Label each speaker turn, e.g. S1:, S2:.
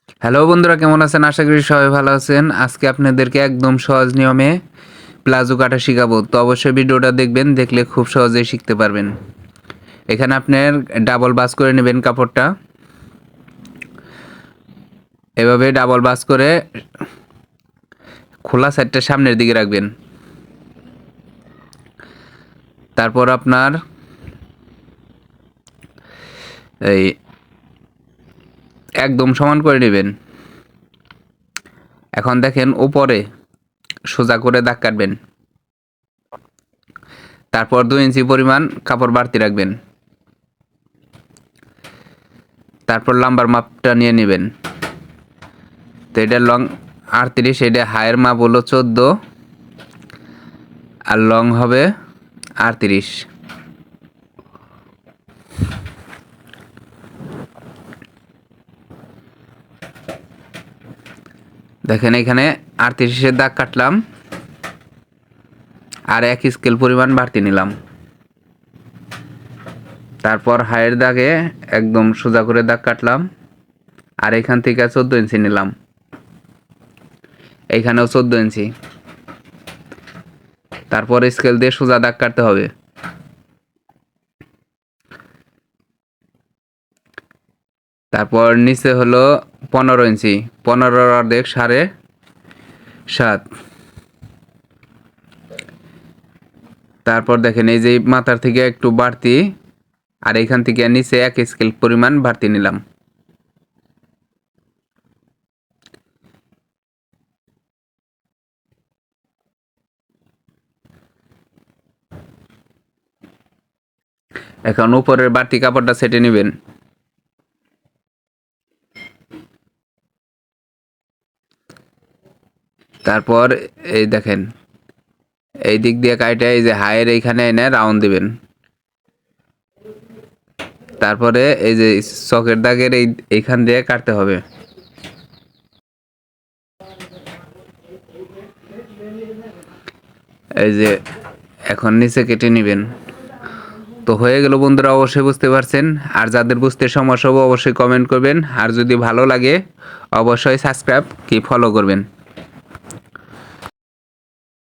S1: Hello বন্ধুরা, কেমন আছেন? আশা করি সবাই ভালো আছেন। আজকে আপনাদেরকে একদম সহজ নিয়মে প্লাজো কাটা শিখাবো। তো অবশ্যই ভিডিওটা দেখবেন, দেখলে খুব সহজেই শিখতে পারবেন। এখানে আপনার ডাবল বাস করে নেবেন কাপড়টা, এভাবে ডাবল বাস করে খোলা সাইডটা সামনের দিকে রাখবেন। তারপর আপনার এই একদম সমান করে নেবেন। এখন দেখেন উপরে সোজা করে দাগ কাটবেন। তারপর 2 ইঞ্চি পরিমাণ কাপড় বাড়তি রাখবেন। তারপর লাম্বার মাপটা নিয়ে নেবেন। তো এটা লং 38, এটা হায়ের মাপ হলো 14 আর লং হবে 38। দেখেন এখানে 38-এর দাগ কাটলাম আর 1 স্কেল পরিমাণ বাড়তি নিলাম। তারপর হায়ের দাগে একদম সোজা করে দাগ কাটলাম আর এখান থেকে 14 ইঞ্চি নিলাম, এইখানেও 14 ইঞ্চি। তারপর স্কেল দিয়ে সোজা দাগ কাটতে হবে। তারপর নিচে হলো 15 ইঞ্চি, 15 অর্ধেক 7.5। তারপর দেখেন এই যে মাথার থেকে একটু বাড়তি আর এখান থেকে নিচে 1 স্কেল পরিমাণ বাড়তি নিলাম। এখন উপরের বাড়তি কাপড়টা সেটে নেবেন। তারপর এই দেখেন এই দিক দিয়ে কাইটা এই যে হায়ের এইখানে এনে রাউন্ড দিবেন। তারপরে এই যে চকের দাগের এইখান দিয়ে কাটতে হবে। এই যে এখন নিচে কেটে নেবেন। তো হয়ে গেল বন্ধুরা, অবশ্যই বুঝতে পারছেন। আর যাদের বুঝতে সমস্যা হবে অবশ্যই কমেন্ট করবেন, আর যদি ভালো লাগে অবশ্যই সাবস্ক্রাইব কি ফলো করবেন।